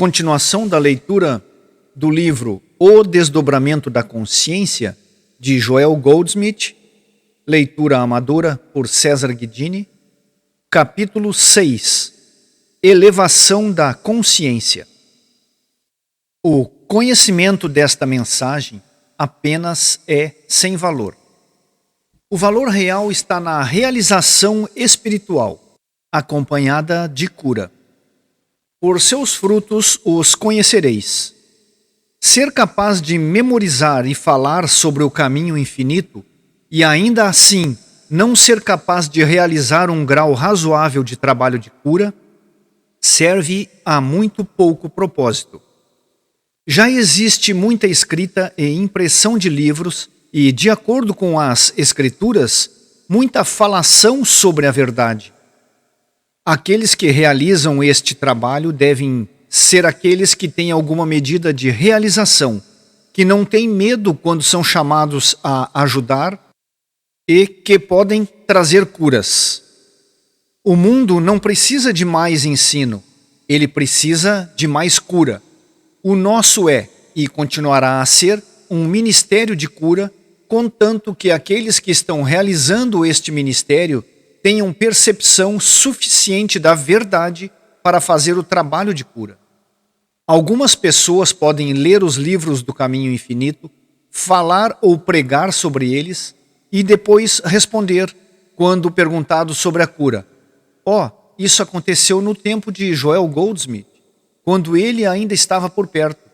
Continuação da leitura do livro O Desdobramento da Consciência, de Joel Goldsmith, leitura amadora por César Guidini, capítulo 6, Elevação da Consciência. O conhecimento desta mensagem apenas é sem valor. O valor real está na realização espiritual, acompanhada de cura. Por seus frutos os conhecereis. Ser capaz de memorizar e falar sobre o caminho infinito e ainda assim não ser capaz de realizar um grau razoável de trabalho de cura serve a muito pouco propósito. Já existe muita escrita e impressão de livros e, de acordo com as escrituras, muita falação sobre a verdade. Aqueles que realizam este trabalho devem ser aqueles que têm alguma medida de realização, que não têm medo quando são chamados a ajudar e que podem trazer curas. O mundo não precisa de mais ensino, ele precisa de mais cura. O nosso é, e continuará a ser, um ministério de cura, contanto que aqueles que estão realizando este ministério tenham percepção suficiente da verdade para fazer o trabalho de cura. Algumas pessoas podem ler os livros do caminho infinito, falar ou pregar sobre eles e depois responder, quando perguntado sobre a cura. Isso aconteceu no tempo de Joel Goldsmith, quando ele ainda estava por perto.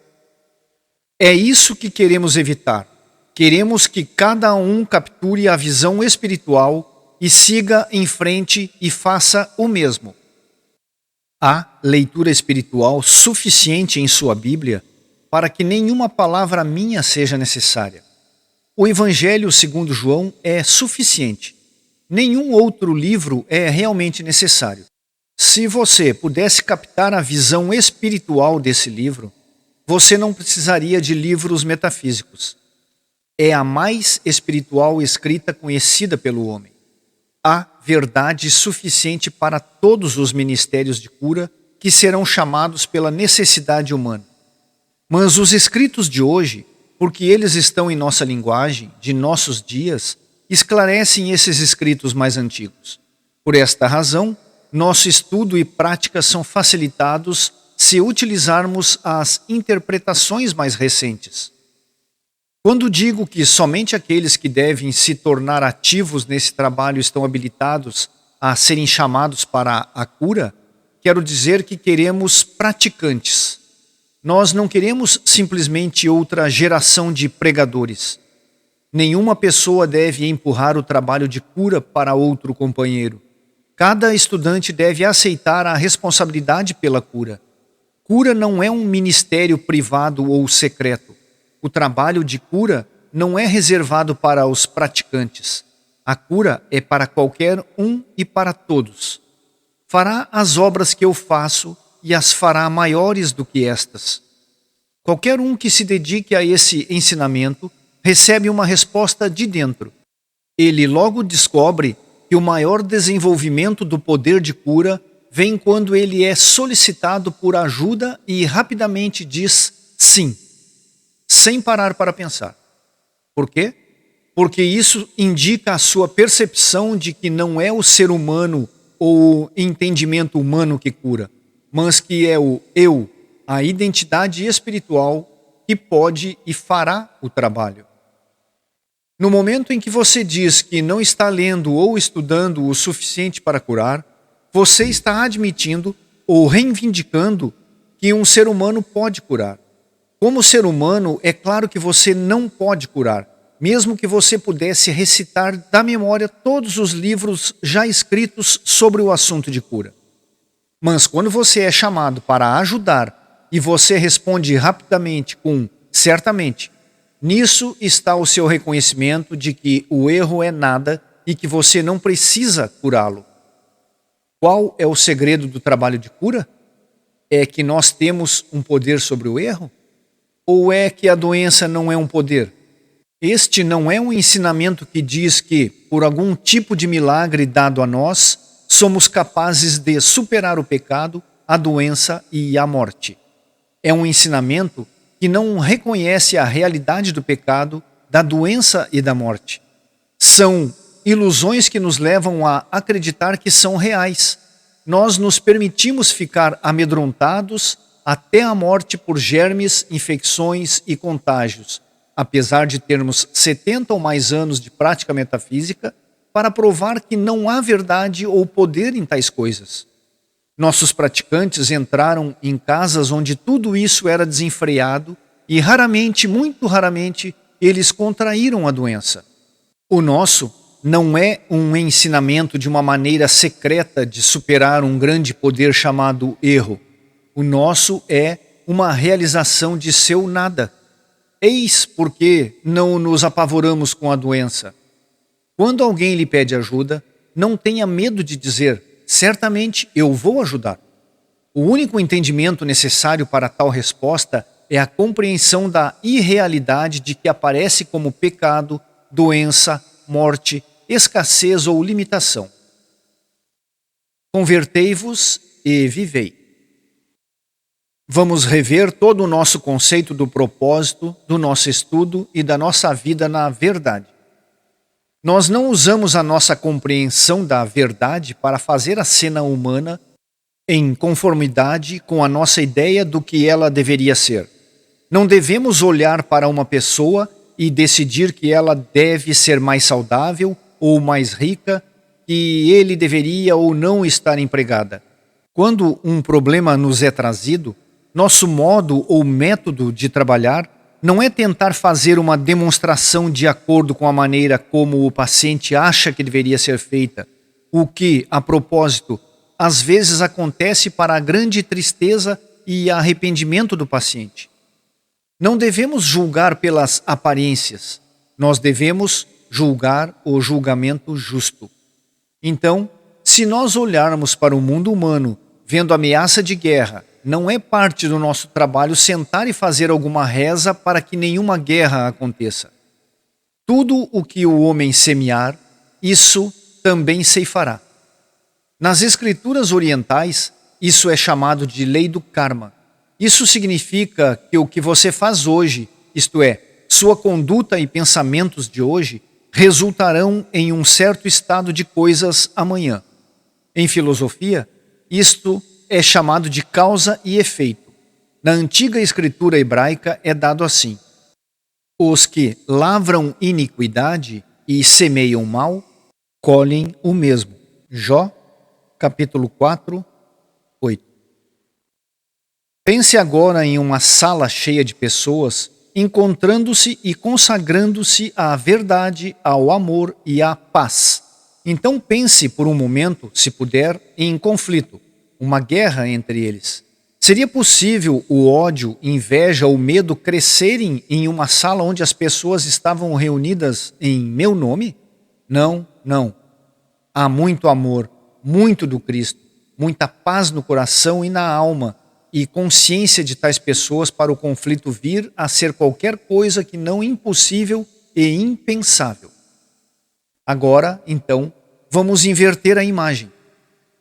É isso que queremos evitar. Queremos que cada um capture a visão espiritual e siga em frente e faça o mesmo. Há leitura espiritual suficiente em sua Bíblia para que nenhuma palavra minha seja necessária. O Evangelho segundo João é suficiente. Nenhum outro livro é realmente necessário. Se você pudesse captar a visão espiritual desse livro, você não precisaria de livros metafísicos. É a mais espiritual escrita conhecida pelo homem. Há verdade suficiente para todos os ministérios de cura que serão chamados pela necessidade humana. Mas os escritos de hoje, porque eles estão em nossa linguagem, de nossos dias, esclarecem esses escritos mais antigos. Por esta razão, nosso estudo e prática são facilitados se utilizarmos as interpretações mais recentes. Quando digo que somente aqueles que devem se tornar ativos nesse trabalho estão habilitados a serem chamados para a cura, quero dizer que queremos praticantes. Nós não queremos simplesmente outra geração de pregadores. Nenhuma pessoa deve empurrar o trabalho de cura para outro companheiro. Cada estudante deve aceitar a responsabilidade pela cura. Cura não é um ministério privado ou secreto. O trabalho de cura não é reservado para os praticantes. A cura é para qualquer um e para todos. Fará as obras que eu faço e as fará maiores do que estas. Qualquer um que se dedique a esse ensinamento recebe uma resposta de dentro. Ele logo descobre que o maior desenvolvimento do poder de cura vem quando ele é solicitado por ajuda e rapidamente diz sim, sem parar para pensar. Por quê? Porque isso indica a sua percepção de que não é o ser humano ou o entendimento humano que cura, mas que é o eu, a identidade espiritual que pode e fará o trabalho. No momento em que você diz que não está lendo ou estudando o suficiente para curar, você está admitindo ou reivindicando que um ser humano pode curar. Como ser humano, é claro que você não pode curar, mesmo que você pudesse recitar da memória todos os livros já escritos sobre o assunto de cura. Mas quando você é chamado para ajudar e você responde rapidamente com certamente, nisso está o seu reconhecimento de que o erro é nada e que você não precisa curá-lo. Qual é o segredo do trabalho de cura? É que nós temos um poder sobre o erro? Ou é que a doença não é um poder? Este não é um ensinamento que diz que, por algum tipo de milagre dado a nós, somos capazes de superar o pecado, a doença e a morte. É um ensinamento que não reconhece a realidade do pecado, da doença e da morte. São ilusões que nos levam a acreditar que são reais. Nós nos permitimos ficar amedrontados até a morte por germes, infecções e contágios, apesar de termos 70 ou mais anos de prática metafísica, para provar que não há verdade ou poder em tais coisas. Nossos praticantes entraram em casas onde tudo isso era desenfreado e raramente, muito raramente, eles contraíram a doença. O nosso não é um ensinamento de uma maneira secreta de superar um grande poder chamado erro. O nosso é uma realização de seu nada. Eis porque não nos apavoramos com a doença. Quando alguém lhe pede ajuda, não tenha medo de dizer: certamente eu vou ajudar. O único entendimento necessário para tal resposta é a compreensão da irrealidade de que aparece como pecado, doença, morte, escassez ou limitação. Convertei-vos e vivei. Vamos rever todo o nosso conceito do propósito, do nosso estudo e da nossa vida na verdade. Nós não usamos a nossa compreensão da verdade para fazer a cena humana em conformidade com a nossa ideia do que ela deveria ser. Não devemos olhar para uma pessoa e decidir que ela deve ser mais saudável ou mais rica, que ele deveria ou não estar empregada. Quando um problema nos é trazido, nosso modo ou método de trabalhar não é tentar fazer uma demonstração de acordo com a maneira como o paciente acha que deveria ser feita, o que, a propósito, às vezes acontece para a grande tristeza e arrependimento do paciente. Não devemos julgar pelas aparências, nós devemos julgar o julgamento justo. Então, se nós olharmos para o mundo humano vendo ameaça de guerra, não é parte do nosso trabalho sentar e fazer alguma reza para que nenhuma guerra aconteça. Tudo o que o homem semear, isso também ceifará. Nas escrituras orientais, isso é chamado de lei do karma. Isso significa que o que você faz hoje, isto é, sua conduta e pensamentos de hoje, resultarão em um certo estado de coisas amanhã. Em filosofia, isto é chamado de causa e efeito. Na antiga escritura hebraica é dado assim: os que lavram iniquidade e semeiam mal, colhem o mesmo. Jó, capítulo 4, 8. Pense agora em uma sala cheia de pessoas encontrando-se e consagrando-se à verdade, ao amor e à paz. Então pense por um momento, se puder, em conflito, uma guerra entre eles. Seria possível o ódio, inveja ou medo crescerem em uma sala onde as pessoas estavam reunidas em meu nome? Não, não. Há muito amor, muito do Cristo, muita paz no coração e na alma, e consciência de tais pessoas para o conflito vir a ser qualquer coisa que não impossível e impensável. Agora, então, vamos inverter a imagem.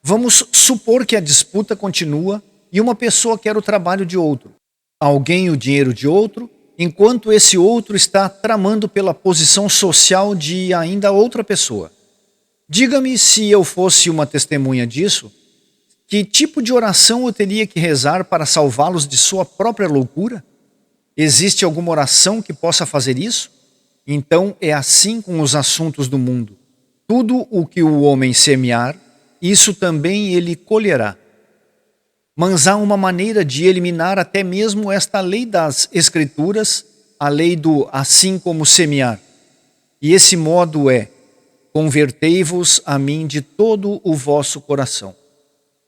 Vamos supor que a disputa continua e uma pessoa quer o trabalho de outro, alguém o dinheiro de outro, enquanto esse outro está tramando pela posição social de ainda outra pessoa. Diga-me, se eu fosse uma testemunha disso, que tipo de oração eu teria que rezar para salvá-los de sua própria loucura? Existe alguma oração que possa fazer isso? Então é assim com os assuntos do mundo. Tudo o que o homem semear, isso também ele colherá. Mas há uma maneira de eliminar até mesmo esta lei das Escrituras, a lei do assim como semear. E esse modo é: convertei-vos a mim de todo o vosso coração.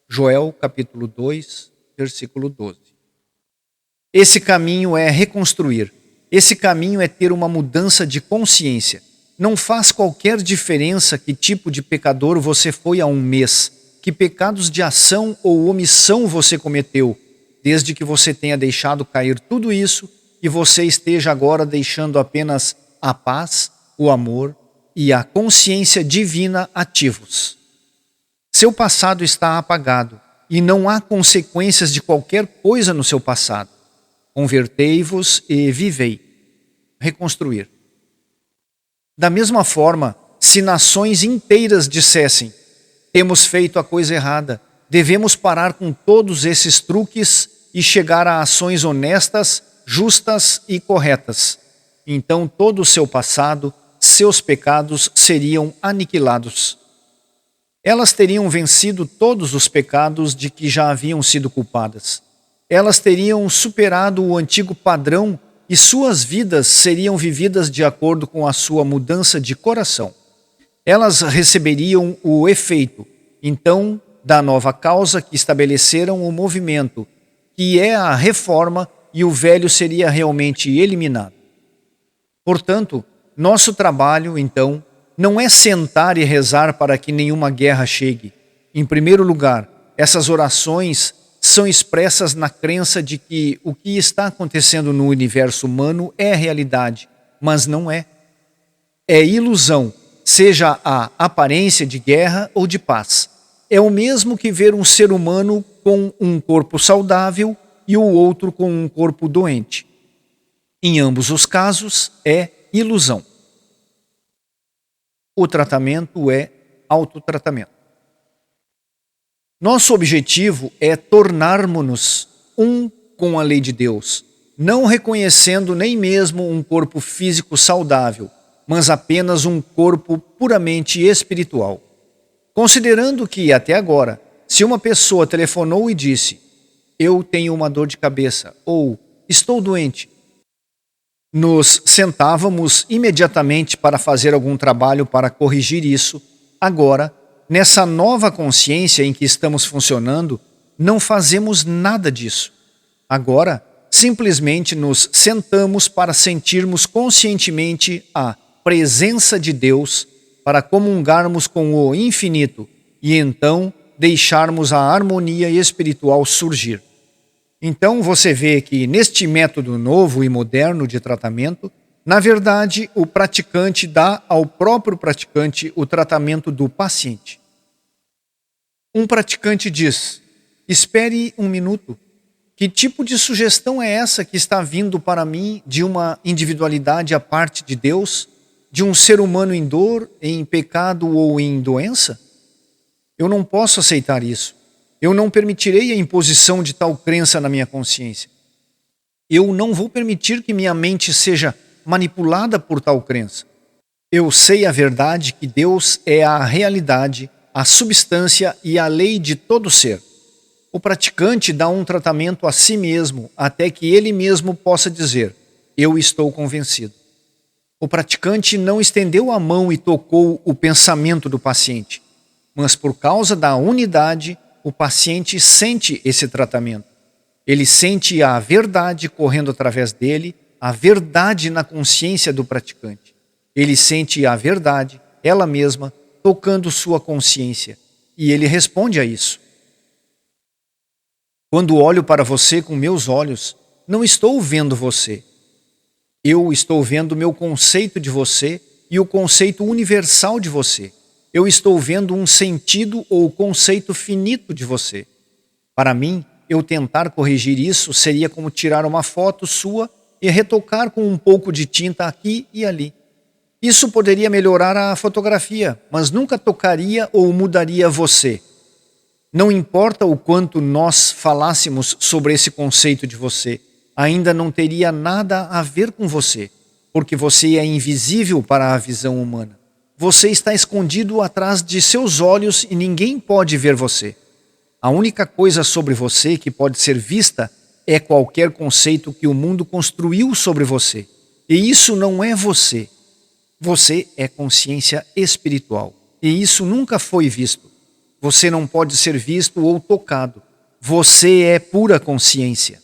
Joel, capítulo 2, versículo 12. Esse caminho é reconstruir. Esse caminho é ter uma mudança de consciência. Não faz qualquer diferença que tipo de pecador você foi há um mês, que pecados de ação ou omissão você cometeu, desde que você tenha deixado cair tudo isso e você esteja agora deixando apenas a paz, o amor e a consciência divina ativos. Seu passado está apagado e não há consequências de qualquer coisa no seu passado. convertei-vos e vivei. Reconstruir. Da mesma forma, se nações inteiras dissessem: temos feito a coisa errada, devemos parar com todos esses truques e chegar a ações honestas, justas e corretas, então todo o seu passado, seus pecados seriam aniquilados. Elas teriam vencido todos os pecados de que já haviam sido culpadas. Elas teriam superado o antigo padrão e suas vidas seriam vividas de acordo com a sua mudança de coração. Elas receberiam o efeito, então, da nova causa que estabeleceram o movimento, que é a reforma, e o velho seria realmente eliminado. Portanto, nosso trabalho, então, não é sentar e rezar para que nenhuma guerra chegue. Em primeiro lugar, essas orações são expressas na crença de que o que está acontecendo no universo humano é realidade, mas não é. É ilusão, seja a aparência de guerra ou de paz. É o mesmo que ver um ser humano com um corpo saudável e o outro com um corpo doente. Em ambos os casos, é ilusão. O tratamento é autotratamento. Nosso objetivo é tornarmos-nos um com a lei de Deus, não reconhecendo nem mesmo um corpo físico saudável, mas apenas um corpo puramente espiritual. Considerando que, até agora, se uma pessoa telefonou e disse: eu tenho uma dor de cabeça, ou estou doente, nos sentávamos imediatamente para fazer algum trabalho para corrigir isso. Agora, nessa nova consciência em que estamos funcionando, não fazemos nada disso. Agora, simplesmente nos sentamos para sentirmos conscientemente a presença de Deus, para comungarmos com o infinito e então deixarmos a harmonia espiritual surgir. Então você vê que neste método novo e moderno de tratamento, na verdade o praticante dá ao próprio praticante o tratamento do paciente. Um praticante diz: espere um minuto. Que tipo de sugestão é essa que está vindo para mim de uma individualidade à parte de Deus? De um ser humano em dor, em pecado ou em doença? Eu não posso aceitar isso. Eu não permitirei a imposição de tal crença na minha consciência. Eu não vou permitir que minha mente seja manipulada por tal crença. Eu sei a verdade que Deus é a realidade, a substância e a lei de todo ser. O praticante dá um tratamento a si mesmo até que ele mesmo possa dizer: eu estou convencido. O praticante não estendeu a mão e tocou o pensamento do paciente, mas por causa da unidade, o paciente sente esse tratamento. Ele sente a verdade correndo através dele, a verdade na consciência do praticante. Ele sente a verdade, ela mesma, tocando sua consciência. E ele responde a isso. Quando olho para você com meus olhos, não estou vendo você. Eu estou vendo meu conceito de você e o conceito universal de você. Eu estou vendo um sentido ou conceito finito de você. Para mim, eu tentar corrigir isso seria como tirar uma foto sua e retocar com um pouco de tinta aqui e ali. Isso poderia melhorar a fotografia, mas nunca tocaria ou mudaria você. Não importa o quanto nós falássemos sobre esse conceito de você, ainda não teria nada a ver com você, porque você é invisível para a visão humana. Você está escondido atrás de seus olhos e ninguém pode ver você. A única coisa sobre você que pode ser vista é qualquer conceito que o mundo construiu sobre você. E isso não é você. Você é consciência espiritual. E isso nunca foi visto. Você não pode ser visto ou tocado. Você é pura consciência.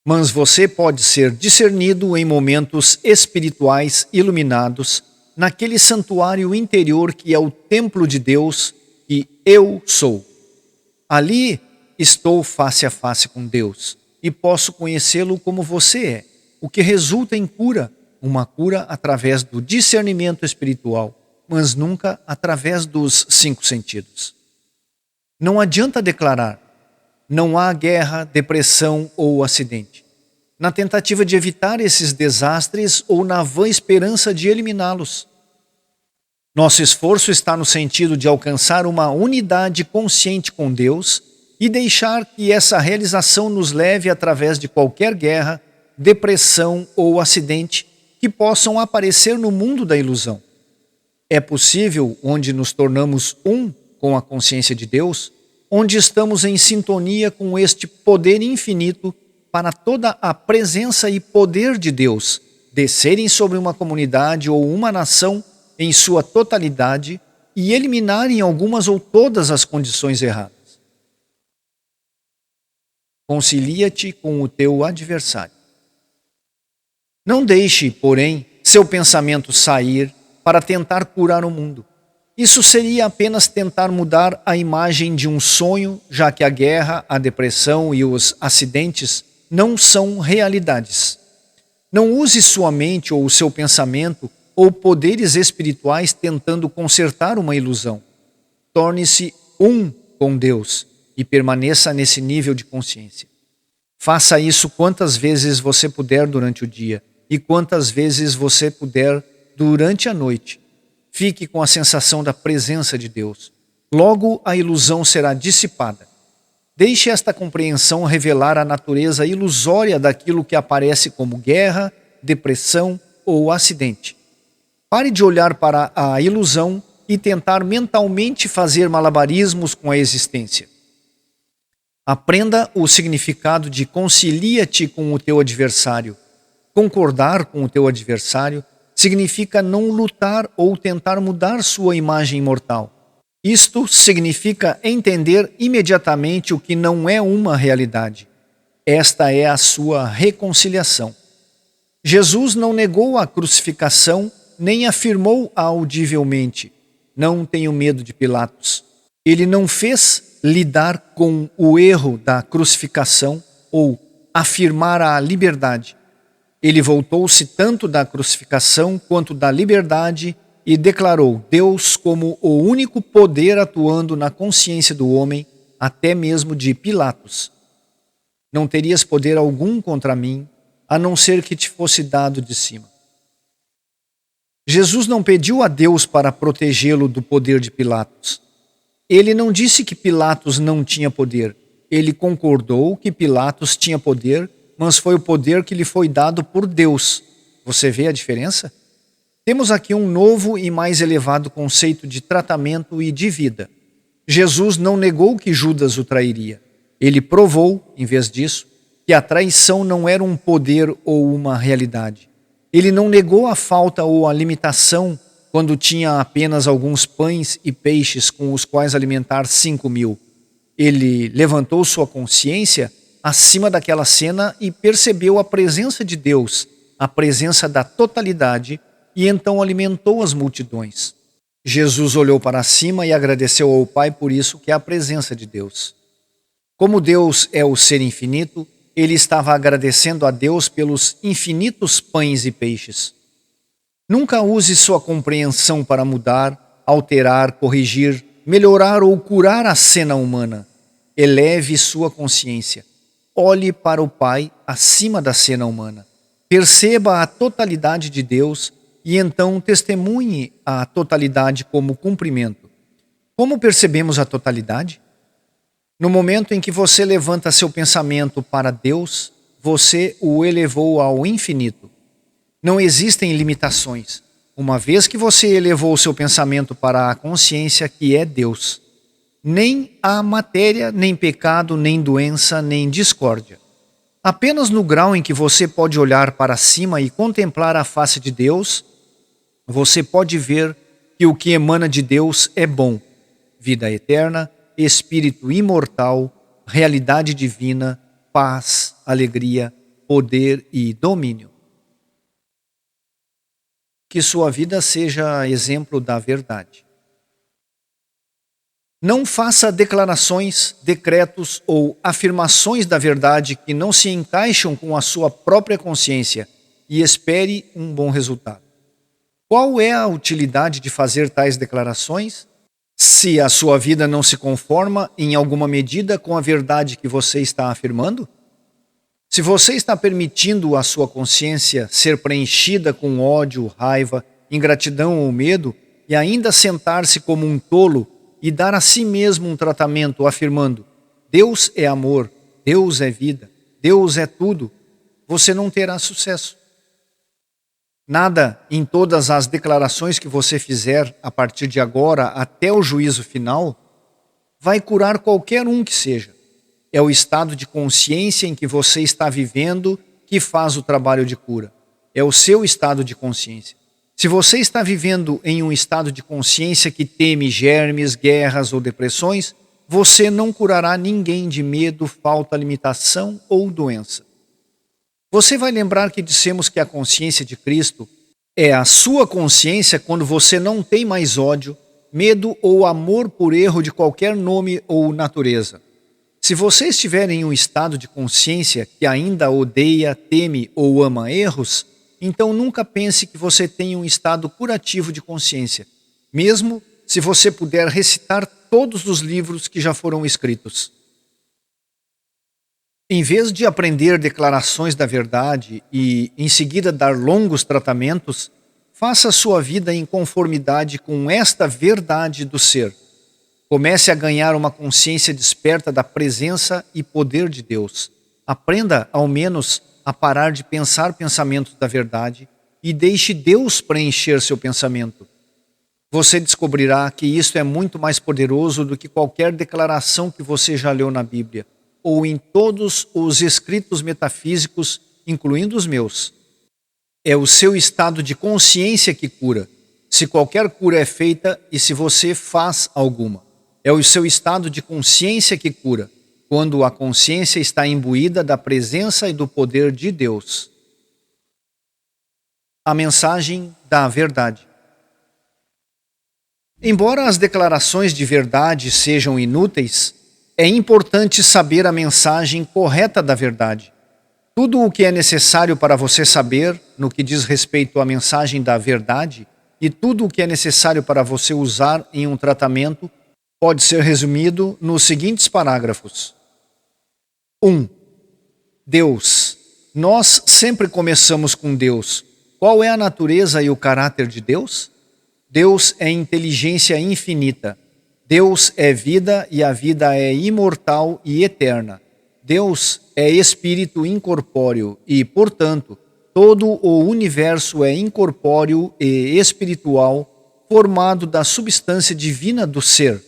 Mas você pode ser discernido em momentos espirituais iluminados, naquele santuário interior que é o templo de Deus, que eu sou. Ali estou face a face com Deus e posso conhecê-lo como você é, o que resulta em cura, uma cura através do discernimento espiritual, mas nunca através dos 5 sentidos. Não adianta declarar: não há guerra, depressão ou acidente. na tentativa de evitar esses desastres ou na vã esperança de eliminá-los. Nosso esforço está no sentido de alcançar uma unidade consciente com Deus e deixar que essa realização nos leve através de qualquer guerra, depressão ou acidente que possam aparecer no mundo da ilusão. É possível onde nos tornamos um com a consciência de Deus, onde estamos em sintonia com este poder infinito para toda a presença e poder de Deus descerem sobre uma comunidade ou uma nação em sua totalidade e eliminarem algumas ou todas as condições erradas. Concilia-te com o teu adversário. Não deixe, porém, seu pensamento sair para tentar curar o mundo. Isso seria apenas tentar mudar a imagem de um sonho, já que a guerra, a depressão e os acidentes não são realidades. Não use sua mente ou o seu pensamento ou poderes espirituais tentando consertar uma ilusão. Torne-se um com Deus e permaneça nesse nível de consciência. Faça isso quantas vezes você puder durante o dia e quantas vezes você puder durante a noite. Fique com a sensação da presença de Deus. Logo a ilusão será dissipada. Deixe esta compreensão revelar a natureza ilusória daquilo que aparece como guerra, depressão ou acidente. Pare de olhar para a ilusão e tentar mentalmente fazer malabarismos com a existência. Aprenda o significado de concilia-te com o teu adversário. Concordar com o teu adversário significa não lutar ou tentar mudar sua imagem mortal. Isto significa entender imediatamente o que não é uma realidade. Esta é a sua reconciliação. Jesus não negou a crucificação nem afirmou audivelmente: não tenho medo de Pilatos. Ele não fez lidar com o erro da crucificação ou afirmar a liberdade. Ele voltou-se tanto da crucificação quanto da liberdade e declarou Deus como o único poder atuando na consciência do homem, até mesmo de Pilatos. Não terias poder algum contra mim, a não ser que te fosse dado de cima. Jesus não pediu a Deus para protegê-lo do poder de Pilatos. Ele não disse que Pilatos não tinha poder. Ele concordou que Pilatos tinha poder, mas foi o poder que lhe foi dado por Deus. Você vê a diferença? Temos aqui um novo e mais elevado conceito de tratamento e de vida. Jesus não negou que Judas o trairia. Ele provou, em vez disso, que a traição não era um poder ou uma realidade. Ele não negou a falta ou a limitação quando tinha apenas alguns pães e peixes com os quais alimentar 5.000. Ele levantou sua consciência acima daquela cena e percebeu a presença de Deus, a presença da totalidade, e então alimentou as multidões. Jesus olhou para cima e agradeceu ao Pai por isso, que é a presença de Deus. Como Deus é o ser infinito, ele estava agradecendo a Deus pelos infinitos pães e peixes. Nunca use sua compreensão para mudar, alterar, corrigir, melhorar ou curar a cena humana. Eleve sua consciência. Olhe para o Pai acima da cena humana. Perceba a totalidade de Deus e então testemunhe a totalidade como cumprimento. Como percebemos a totalidade? No momento em que você levanta seu pensamento para Deus, você o elevou ao infinito. Não existem limitações, uma vez que você elevou seu pensamento para a consciência que é Deus. Nem há matéria, nem pecado, nem doença, nem discórdia. Apenas no grau em que você pode olhar para cima e contemplar a face de Deus, você pode ver que o que emana de Deus é bom, vida eterna, espírito imortal, realidade divina, paz, alegria, poder e domínio. Que sua vida seja exemplo da verdade. Não faça declarações, decretos ou afirmações da verdade que não se encaixam com a sua própria consciência e espere um bom resultado. Qual é a utilidade de fazer tais declarações se a sua vida não se conforma em alguma medida com a verdade que você está afirmando? Se você está permitindo a sua consciência ser preenchida com ódio, raiva, ingratidão ou medo, e ainda sentar-se como um tolo e dar a si mesmo um tratamento afirmando: Deus é amor, Deus é vida, Deus é tudo, você não terá sucesso. Nada em todas as declarações que você fizer a partir de agora até o juízo final vai curar qualquer um que seja. É o estado de consciência em que você está vivendo que faz o trabalho de cura. É o seu estado de consciência. Se você está vivendo em um estado de consciência que teme germes, guerras ou depressões, você não curará ninguém de medo, falta, limitação ou doença. Você vai lembrar que dissemos que a consciência de Cristo é a sua consciência quando você não tem mais ódio, medo ou amor por erro de qualquer nome ou natureza. Se você estiver em um estado de consciência que ainda odeia, teme ou ama erros, então nunca pense que você tem um estado curativo de consciência, mesmo se você puder recitar todos os livros que já foram escritos. Em vez de aprender declarações da verdade e, em seguida, dar longos tratamentos, faça sua vida em conformidade com esta verdade do ser. Comece a ganhar uma consciência desperta da presença e poder de Deus. Aprenda, ao menos, a parar de pensar pensamentos da verdade e deixe Deus preencher seu pensamento. Você descobrirá que isto é muito mais poderoso do que qualquer declaração que você já leu na Bíblia ou em todos os escritos metafísicos, incluindo os meus. É o seu estado de consciência que cura, se qualquer cura é feita e se você faz alguma. É o seu estado de consciência que cura, quando a consciência está imbuída da presença e do poder de Deus. A mensagem da verdade. Embora as declarações de verdade sejam inúteis, é importante saber a mensagem correta da verdade. Tudo o que é necessário para você saber, no que diz respeito à mensagem da verdade, e tudo o que é necessário para você usar em um tratamento, pode ser resumido nos seguintes parágrafos. 1. Deus. Nós sempre começamos com Deus. Qual é a natureza e o caráter de Deus? Deus é inteligência infinita. Deus é vida e a vida é imortal e eterna. Deus é espírito incorpóreo e, portanto, todo o universo é incorpóreo e espiritual, formado da substância divina do ser.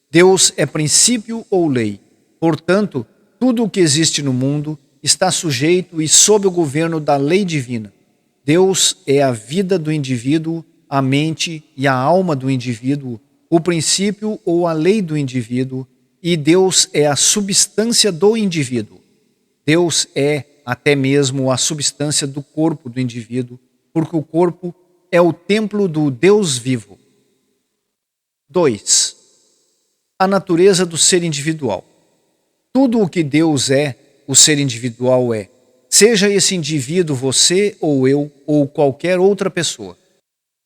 Deus é princípio ou lei. Portanto, tudo o que existe no mundo está sujeito e sob o governo da lei divina. Deus é a vida do indivíduo, a mente e a alma do indivíduo, o princípio ou a lei do indivíduo, e Deus é a substância do indivíduo. Deus é até mesmo a substância do corpo do indivíduo, porque o corpo é o templo do Deus vivo. 2. A natureza do ser individual. Tudo o que Deus é, o ser individual é. Seja esse indivíduo você ou eu ou qualquer outra pessoa.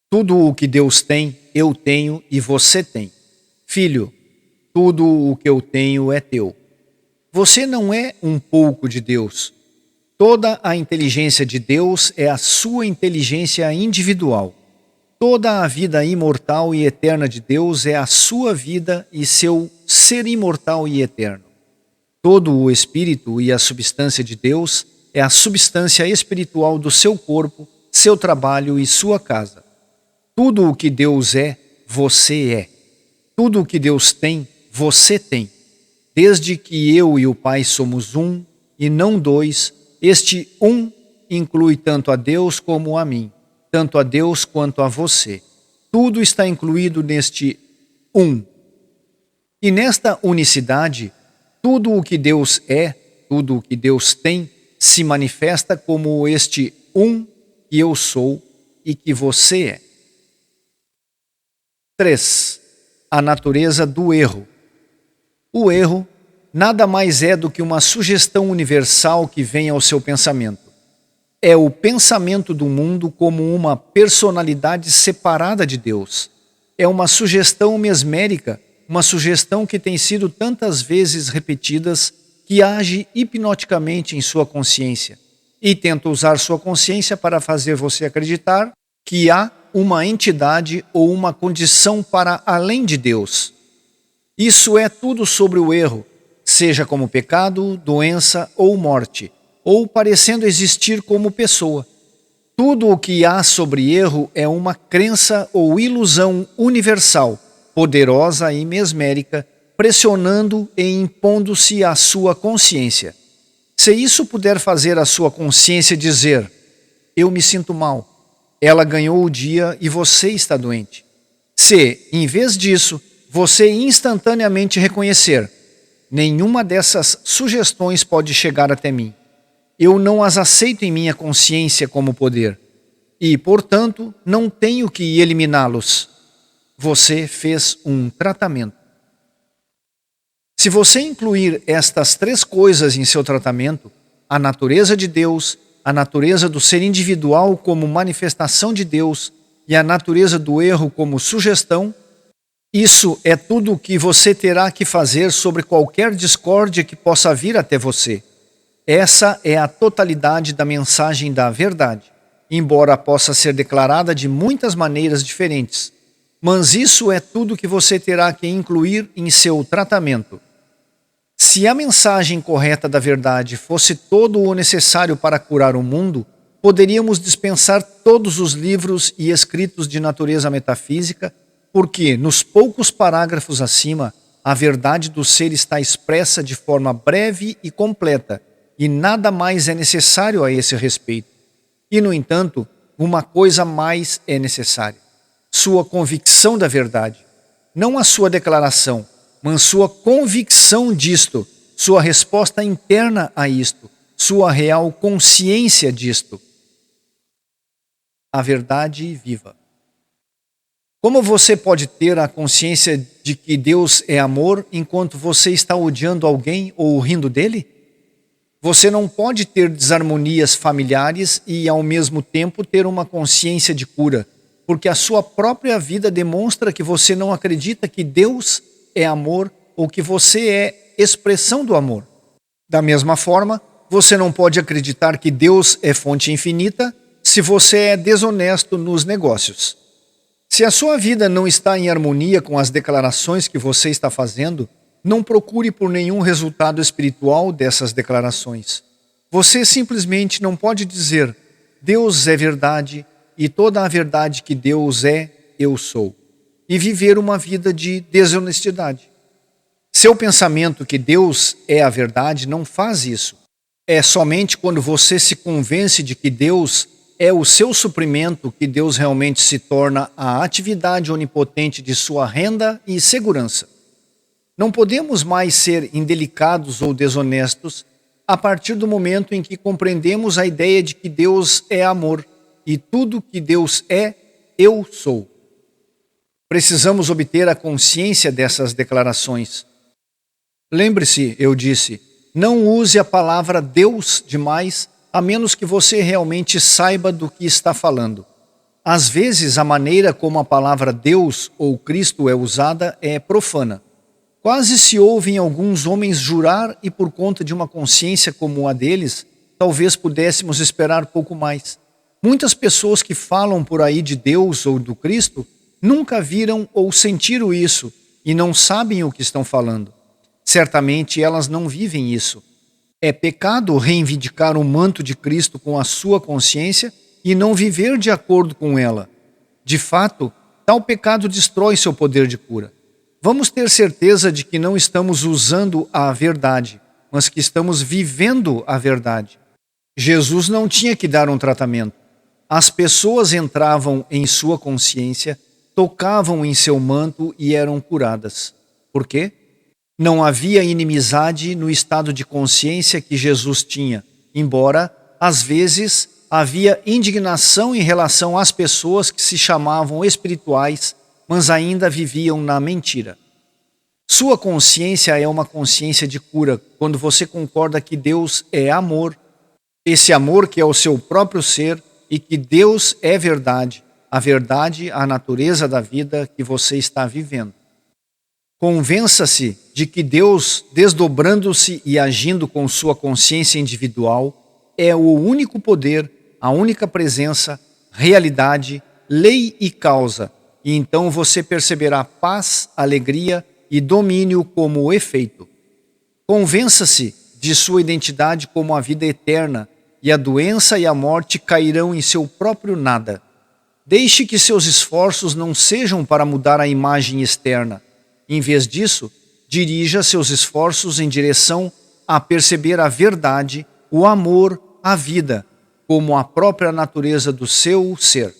Tudo o que Deus tem, eu tenho e você tem. Filho, tudo o que eu tenho é teu. Você não é um pouco de Deus. Toda a inteligência de Deus é a sua inteligência individual. Toda a vida imortal e eterna de Deus é a sua vida e seu ser imortal e eterno. Todo o espírito e a substância de Deus é a substância espiritual do seu corpo, seu trabalho e sua casa. Tudo o que Deus é, você é. Tudo o que Deus tem, você tem. Desde que eu e o Pai somos um e não dois, este um inclui tanto a Deus como a mim, tanto a Deus quanto a você. Tudo está incluído neste um. E nesta unicidade, tudo o que Deus é, tudo o que Deus tem, se manifesta como este um que eu sou e que você é. 3. A natureza do erro. O erro nada mais é do que uma sugestão universal que vem ao seu pensamento. É o pensamento do mundo como uma personalidade separada de Deus. É uma sugestão mesmérica, uma sugestão que tem sido tantas vezes repetidas que age hipnoticamente em sua consciência e tenta usar sua consciência para fazer você acreditar que há uma entidade ou uma condição para além de Deus. Isso é tudo sobre o erro, seja como pecado, doença ou morte, ou parecendo existir como pessoa. Tudo o que há sobre erro é uma crença ou ilusão universal, poderosa e mesmérica, pressionando e impondo-se à sua consciência. Se isso puder fazer a sua consciência dizer: eu me sinto mal, ela ganhou o dia e você está doente. Se, em vez disso, você instantaneamente reconhecer: nenhuma dessas sugestões pode chegar até mim. Eu não as aceito em minha consciência como poder. E, portanto, não tenho que eliminá-los. Você fez um tratamento. Se você incluir estas três coisas em seu tratamento, a natureza de Deus, a natureza do ser individual como manifestação de Deus e a natureza do erro como sugestão, isso é tudo o que você terá que fazer sobre qualquer discórdia que possa vir até você. Essa é a totalidade da mensagem da verdade, embora possa ser declarada de muitas maneiras diferentes. Mas isso é tudo que você terá que incluir em seu tratamento. Se a mensagem correta da verdade fosse todo o necessário para curar o mundo, poderíamos dispensar todos os livros e escritos de natureza metafísica, porque, nos poucos parágrafos acima, a verdade do ser está expressa de forma breve e completa, e nada mais é necessário a esse respeito. E, no entanto, uma coisa mais é necessária: sua convicção da verdade. Não a sua declaração, mas sua convicção disto, sua resposta interna a isto, sua real consciência disto. A verdade viva. Como você pode ter a consciência de que Deus é amor enquanto você está odiando alguém ou rindo dele? Você não pode ter desarmonias familiares e, ao mesmo tempo, ter uma consciência de cura, porque a sua própria vida demonstra que você não acredita que Deus é amor ou que você é expressão do amor. Da mesma forma, você não pode acreditar que Deus é fonte infinita se você é desonesto nos negócios. Se a sua vida não está em harmonia com as declarações que você está fazendo, não procure por nenhum resultado espiritual dessas declarações. Você simplesmente não pode dizer: Deus é verdade e toda a verdade que Deus é, eu sou, e viver uma vida de desonestidade. Seu pensamento que Deus é a verdade não faz isso. É somente quando você se convence de que Deus é o seu suprimento que Deus realmente se torna a atividade onipotente de sua renda e segurança. Não podemos mais ser indelicados ou desonestos a partir do momento em que compreendemos a ideia de que Deus é amor e tudo que Deus é, eu sou. Precisamos obter a consciência dessas declarações. Lembre-se, eu disse, não use a palavra Deus demais, a menos que você realmente saiba do que está falando. Às vezes, a maneira como a palavra Deus ou Cristo é usada é profana. Quase se ouvem alguns homens jurar e, por conta de uma consciência como a deles, talvez pudéssemos esperar pouco mais. Muitas pessoas que falam por aí de Deus ou do Cristo nunca viram ou sentiram isso e não sabem o que estão falando. Certamente elas não vivem isso. É pecado reivindicar o manto de Cristo com a sua consciência e não viver de acordo com ela. De fato, tal pecado destrói seu poder de cura. Vamos ter certeza de que não estamos usando a verdade, mas que estamos vivendo a verdade. Jesus não tinha que dar um tratamento. As pessoas entravam em sua consciência, tocavam em seu manto e eram curadas. Por quê? Não havia inimizade no estado de consciência que Jesus tinha, embora, às vezes, havia indignação em relação às pessoas que se chamavam espirituais, mas ainda viviam na mentira. Sua consciência é uma consciência de cura quando você concorda que Deus é amor, esse amor que é o seu próprio ser e que Deus é verdade, a natureza da vida que você está vivendo. Convença-se de que Deus, desdobrando-se e agindo com sua consciência individual, é o único poder, a única presença, realidade, lei e causa, e então você perceberá paz, alegria e domínio como efeito. Convença-se de sua identidade como a vida eterna, e a doença e a morte cairão em seu próprio nada. Deixe que seus esforços não sejam para mudar a imagem externa. Em vez disso, dirija seus esforços em direção a perceber a verdade, o amor, a vida, como a própria natureza do seu ser.